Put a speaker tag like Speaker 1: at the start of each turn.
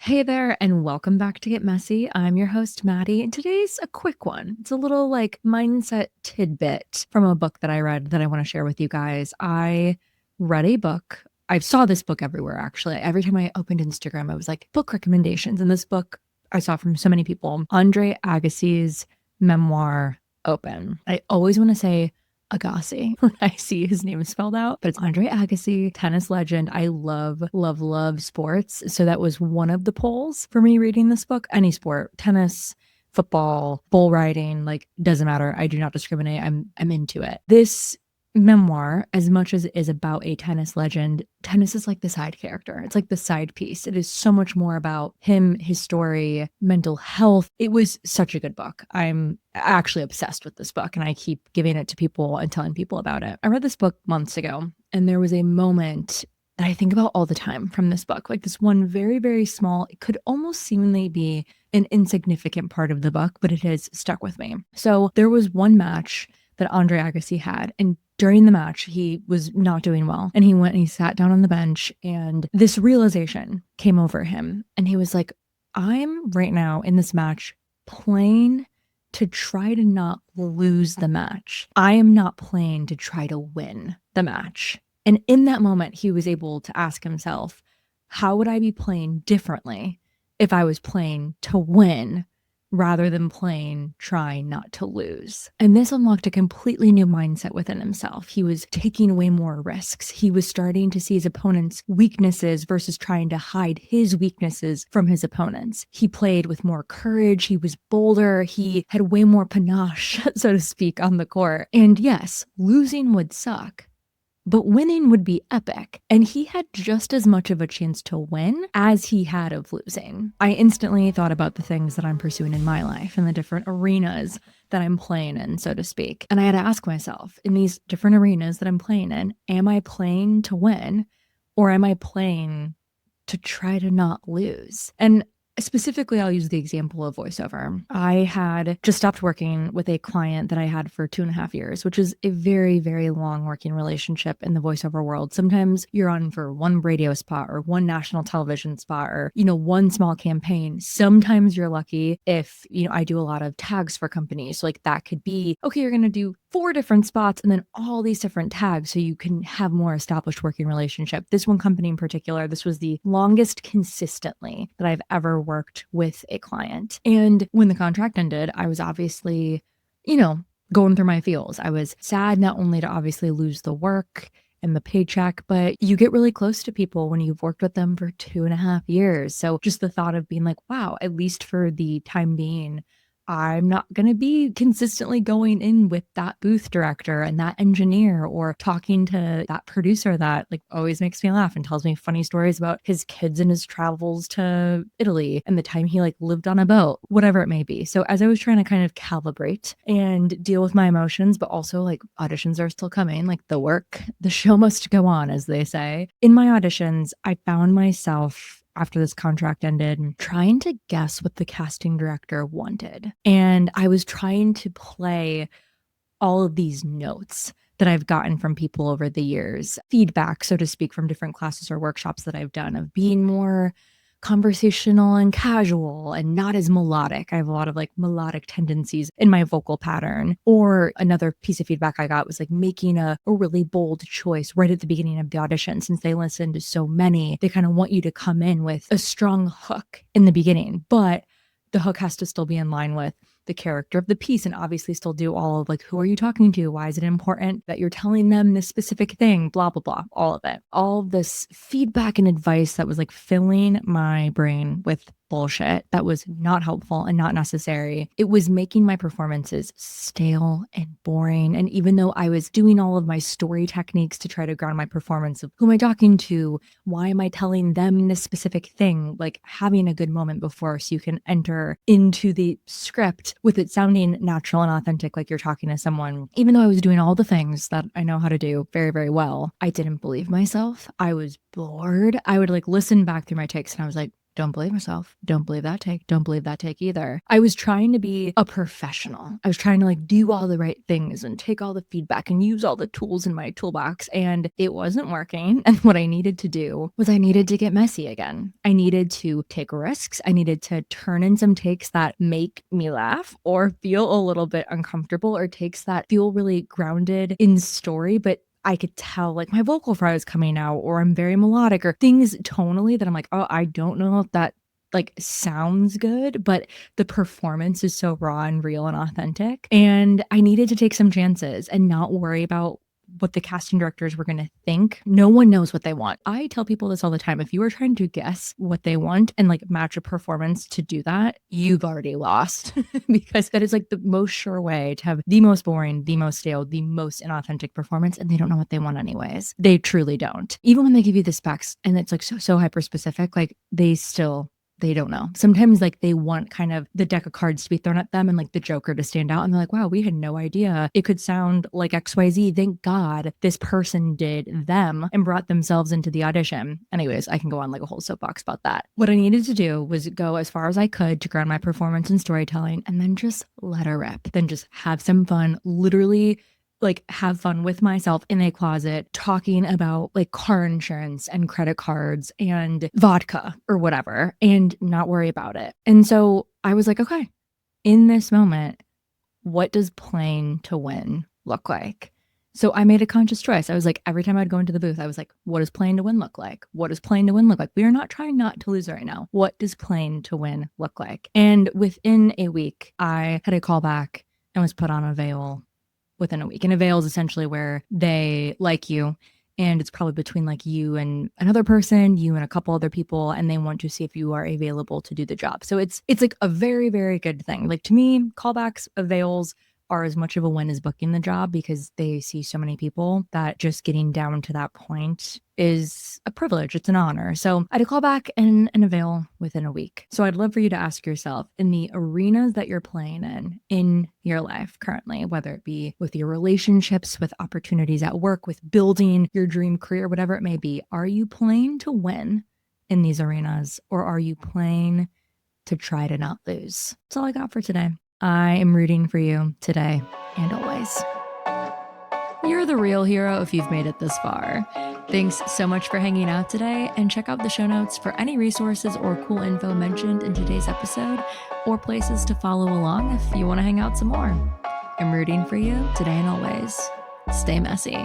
Speaker 1: Hey there, and welcome back to Get Messy. I'm your host, Maddie, and today's a quick one. It's a little mindset tidbit from a book that I read that I want to share with you guys. I read a book. I saw this book everywhere, actually. Every time I opened Instagram, I was like, book recommendations. And this book I saw from so many people, Andre Agassi's memoir, Open. I always want to say Agassi when I see his name spelled out, but it's Andre Agassi, tennis legend. I love, love, love sports. So that was one of the polls for me reading this book. Any sport, tennis, football, bull riding, doesn't matter. I do not discriminate. I'm into it. This memoir, as much as it is about a tennis legend, tennis is like the side character. It's like the side piece. It is so much more about him, his story, mental health. It was such a good book. I'm actually obsessed with this book, and I keep giving it to people and telling people about it. I read this book months ago, and there was a moment that I think about all the time from this book. Like this one very, very small, it could almost seemingly be an insignificant part of the book, but it has stuck with me. So there was one match that Andre Agassi had, and during the match, he was not doing well, and he went and he sat down on the bench, and this realization came over him, and he was like, I'm right now in this match playing to try to not lose the match. I am not playing to try to win the match. And in that moment, he was able to ask himself, how would I be playing differently if I was playing to win rather than playing trying not to lose? And this unlocked a completely new mindset within himself. He was taking way more risks. He was starting to see his opponent's weaknesses versus trying to hide his weaknesses from his opponents. He played with more courage. He was bolder. He had way more panache, so to speak, on the court. And yes, losing would suck, but winning would be epic. And he had just as much of a chance to win as he had of losing. I instantly thought about the things that I'm pursuing in my life and the different arenas that I'm playing in, so to speak. And I had to ask myself, in these different arenas that I'm playing in, am I playing to win, or am I playing to try to not lose? And specifically, I'll use the example of voiceover. I had just stopped working with a client that I had for 2.5 years, which is a very, very long working relationship in the voiceover world. Sometimes you're on for one radio spot or one national television spot or, one small campaign. Sometimes you're lucky if, I do a lot of tags for companies. So that could be, okay, you're going to do 4 different spots and then all these different tags so you can have more established working relationship. This one company in particular, this was the longest consistently that I've ever worked with a client. And when the contract ended, I was obviously, going through my feels. I was sad not only to obviously lose the work and the paycheck, but you get really close to people when you've worked with them for 2.5 years. So just the thought of being like, wow, at least for the time being, I'm not going to be consistently going in with that booth director and that engineer or talking to that producer that always makes me laugh and tells me funny stories about his kids and his travels to Italy and the time he lived on a boat, whatever it may be. So as I was trying to kind of calibrate and deal with my emotions, but also auditions are still coming, the show must go on, as they say. In my auditions, I found myself after this contract ended, trying to guess what the casting director wanted. And I was trying to play all of these notes that I've gotten from people over the years, feedback, so to speak, from different classes or workshops that I've done of being more conversational and casual and not as melodic. I have a lot of melodic tendencies in my vocal pattern. Or another piece of feedback I got was making a really bold choice right at the beginning of the audition. Since they listen to so many, they kind of want you to come in with a strong hook in the beginning, but the hook has to still be in line with the character of the piece and obviously still do all of who are you talking to? Why is it important that you're telling them this specific thing? Blah, blah, blah, all of it. All of this feedback and advice that was filling my brain with bullshit that was not helpful and not necessary. It was making my performances stale and boring. And even though I was doing all of my story techniques to try to ground my performance of who am I talking to? Why am I telling them this specific thing? Having a good moment before so you can enter into the script with it sounding natural and authentic, like you're talking to someone. Even though I was doing all the things that I know how to do very, very well, I didn't believe myself. I was bored. I would listen back through my takes and I was like, Don't believe myself. Don't believe that take. Don't believe that take either. I was trying to be a professional. I was trying to like do all the right things and take all the feedback and use all the tools in my toolbox, and it wasn't working. And what I needed to do was I needed to get messy again. I needed to take risks. I needed to turn in some takes that make me laugh or feel a little bit uncomfortable, or takes that feel really grounded in story, but I could tell like my vocal fry is coming out, or I'm very melodic, or things tonally that I'm like, oh, I don't know if that like sounds good, but the performance is so raw and real and authentic. And I needed to take some chances and not worry about what the casting directors were going to think. No one knows what they want. I tell people this all the time. If you are trying to guess what they want and like match a performance to do that, you've already lost because that is like the most sure way to have the most boring, the most stale, the most inauthentic performance. And they don't know what they want anyways. They truly don't. Even when they give you the specs and it's like so hyper specific, like they don't know. Sometimes like they want kind of the deck of cards to be thrown at them and like the Joker to stand out. And they're like, wow, we had no idea it could sound like XYZ. Thank God this person did them and brought themselves into the audition. Anyways, I can go on like a whole soapbox about that. What I needed to do was go as far as I could to ground my performance in storytelling, and then just let her rip. Then just have some fun, literally like have fun with myself in a closet talking about like car insurance and credit cards and vodka or whatever, and not worry about it. And so I was like, okay, in this moment, what does playing to win look like? So I made a conscious choice. I was like, every time I'd go into the booth, I was like, what does playing to win look like? What does playing to win look like? We are not trying not to lose right now. What does playing to win look like? And within a week, I had a callback and was put on avail within a week. And avail is essentially where they like you, and it's probably between like you and another person, you and a couple other people, and they want to see if you are available to do the job. So it's like a very, very good thing. Like to me, callbacks, avails are as much of a win as booking the job, because they see so many people that just getting down to that point is a privilege. It's an honor. So I had a callback and an avail within a week. So I'd love for you to ask yourself, in the arenas that you're playing in your life currently, whether it be with your relationships, with opportunities at work, with building your dream career, whatever it may be, are you playing to win in these arenas, or are you playing to try to not lose? That's all I got for today. I am rooting for you today and always. You're the real hero if you've made it this far. Thanks so much for hanging out today, and check out the show notes for any resources or cool info mentioned in today's episode, or places to follow along if you want to hang out some more. I'm rooting for you today and always. Stay messy.